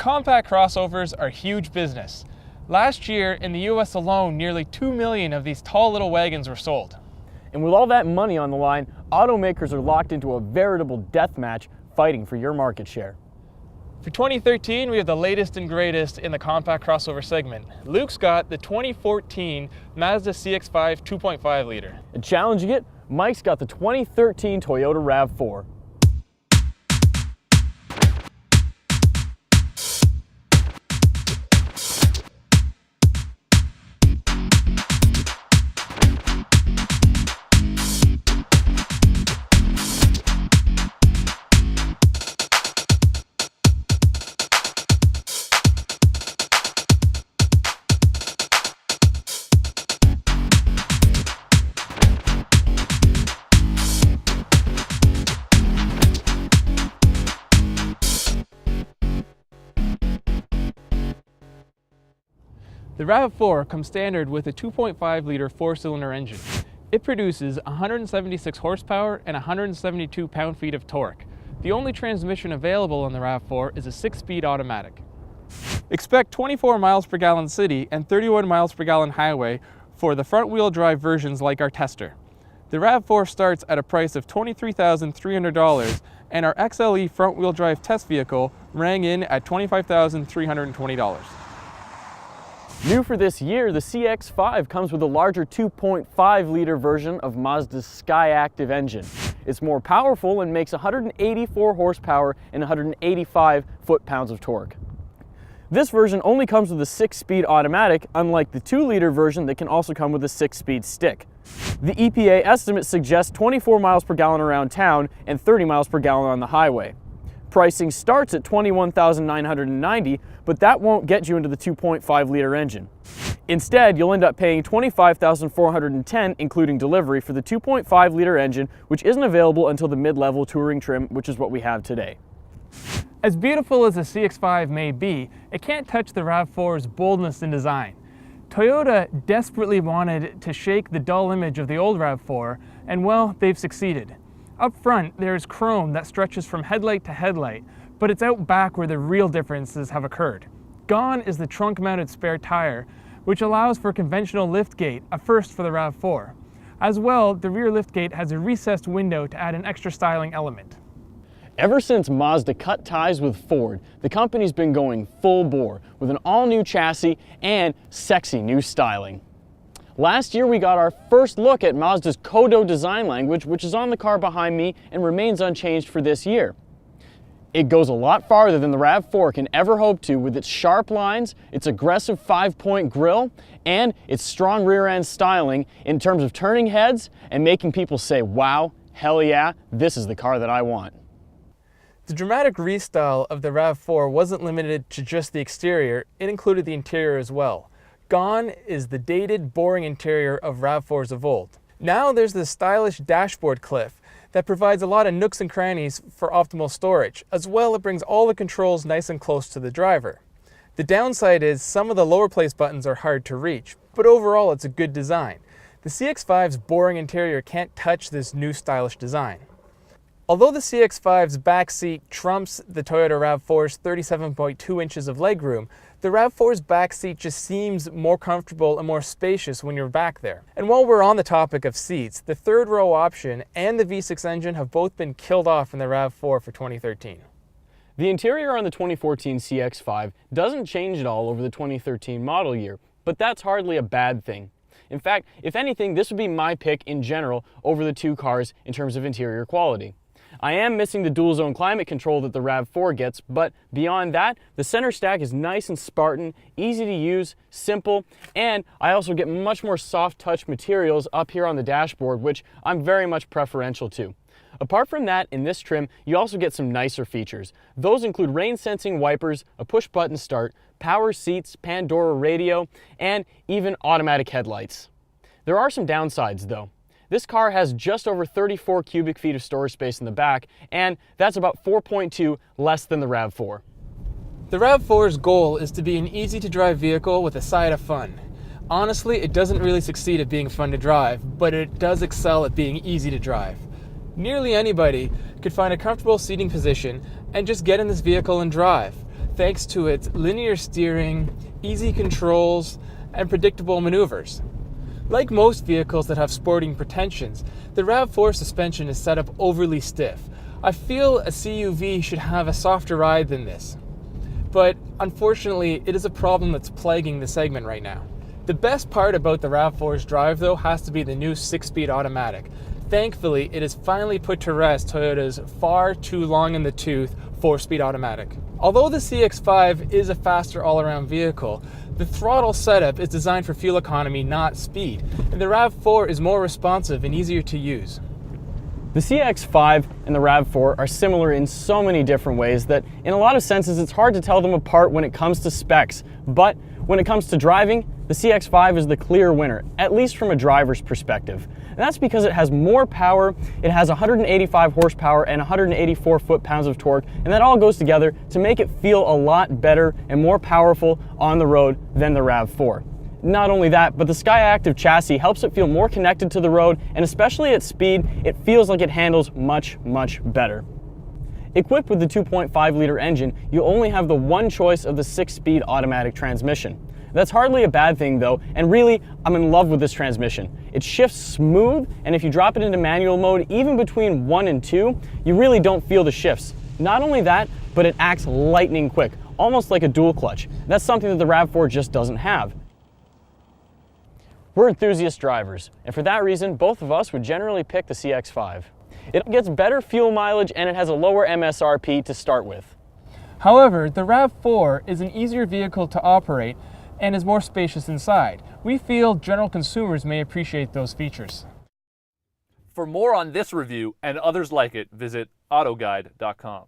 Compact crossovers are huge business. Last year, in the US alone, nearly 2 million of these tall little wagons were sold. And with all that money on the line, automakers are locked into a veritable death match fighting for your market share. For 2013, we have the latest and greatest in the compact crossover segment. Luke's got the 2014 Mazda CX-5 2.5 liter. And challenging it, Mike's got the 2013 Toyota RAV4. The RAV4 comes standard with a 2.5 liter four-cylinder engine. It produces 176 horsepower and 172 pound-feet of torque. The only transmission available on the RAV4 is a 6-speed automatic. Expect 24 miles per gallon city and 31 miles per gallon highway for the front-wheel drive versions like our tester. The RAV4 starts at a price of $23,300, and our XLE front-wheel drive test vehicle rang in at $25,320. New for this year, the CX-5 comes with a larger 2.5 liter version of Mazda's Skyactiv engine. It's more powerful and makes 184 horsepower and 185 foot-pounds of torque. This version only comes with a 6-speed automatic, unlike the 2-liter version that can also come with a 6-speed stick. The EPA estimate suggests 24 miles per gallon around town and 30 miles per gallon on the highway. Pricing starts at $21,990, but that won't get you into the 2.5 liter engine. Instead, you'll end up paying $25,410 including delivery for the 2.5 liter engine, which isn't available until the mid-level touring trim, which is what we have today. As beautiful as the CX-5 may be, it can't touch the RAV4's boldness in design. Toyota desperately wanted to shake the dull image of the old RAV4, and well, they've succeeded. Up front, there's chrome that stretches from headlight to headlight, but it's out back where the real differences have occurred. Gone is the trunk-mounted spare tire, which allows for conventional liftgate, a first for the RAV4. As well, the rear liftgate has a recessed window to add an extra styling element. Ever since Mazda cut ties with Ford, the company's been going full bore with an all-new chassis and sexy new styling. Last year we got our first look at Mazda's Kodo design language, which is on the car behind me and remains unchanged for this year. It goes a lot farther than the RAV4 can ever hope to with its sharp lines, its aggressive 5-point grille, and its strong rear-end styling in terms of turning heads and making people say, wow, hell yeah, this is the car that I want. The dramatic restyle of the RAV4 wasn't limited to just the exterior, it included the interior as well. Gone is the dated, boring interior of RAV4s of old. Now there's the stylish dashboard cliff that provides a lot of nooks and crannies for optimal storage. As well, it brings all the controls nice and close to the driver. The downside is some of the lower place buttons are hard to reach, but overall it's a good design. The CX-5's boring interior can't touch this new stylish design. Although the CX-5's back seat trumps the Toyota RAV4's 37.2 inches of legroom, the RAV4's back seat just seems more comfortable and more spacious when you're back there. And while we're on the topic of seats, the third row option and the V6 engine have both been killed off in the RAV4 for 2013. The interior on the 2014 CX-5 doesn't change at all over the 2013 model year, but that's hardly a bad thing. In fact, if anything, this would be my pick in general over the two cars in terms of interior quality. I am missing the dual zone climate control that the RAV4 gets, but beyond that, the center stack is nice and Spartan, easy to use, simple, and I also get much more soft touch materials up here on the dashboard, which I'm very much preferential to. Apart from that, in this trim, you also get some nicer features. Those include rain sensing wipers, a push button start, power seats, Pandora radio, and even automatic headlights. There are some downsides though. This car has just over 34 cubic feet of storage space in the back, and that's about 4.2 less than the RAV4. The RAV4's goal is to be an easy-to-drive vehicle with a side of fun. Honestly, it doesn't really succeed at being fun to drive, but it does excel at being easy to drive. Nearly anybody could find a comfortable seating position and just get in this vehicle and drive. thanks to its linear steering, easy controls, and predictable maneuvers. Like most vehicles that have sporting pretensions, the RAV4 suspension is set up overly stiff. I feel a CUV should have a softer ride than this. But unfortunately, it is a problem that's plaguing the segment right now. The best part about the RAV4's drive, though, has to be the new 6-speed automatic. Thankfully, it has finally put to rest Toyota's far too long in the tooth 4-speed automatic. Although the CX-5 is a faster all-around vehicle, the throttle setup is designed for fuel economy, not speed, and the RAV4 is more responsive and easier to use. The CX-5 and the RAV4 are similar in so many different ways that in a lot of senses it's hard to tell them apart when it comes to specs. But when it comes to driving, the CX-5 is the clear winner, at least from a driver's perspective. And that's because it has more power, it has 185 horsepower and 184 foot-pounds of torque, and that all goes together to make it feel a lot better and more powerful on the road than the RAV4. Not only that, but the Skyactiv chassis helps it feel more connected to the road, and especially at speed, it feels like it handles much, much better. Equipped with the 2.5-liter engine, you only have the one choice of the 6-speed automatic transmission. That's hardly a bad thing though, and really, I'm in love with this transmission. It shifts smooth, and if you drop it into manual mode, even between 1 and 2, you really don't feel the shifts. Not only that, but it acts lightning quick, almost like a dual clutch. That's something that the RAV4 just doesn't have. We're enthusiast drivers, and for that reason, both of us would generally pick the CX-5. It gets better fuel mileage and it has a lower MSRP to start with. However, the RAV4 is an easier vehicle to operate and is more spacious inside. We feel general consumers may appreciate those features. For more on this review and others like it, visit autoguide.com.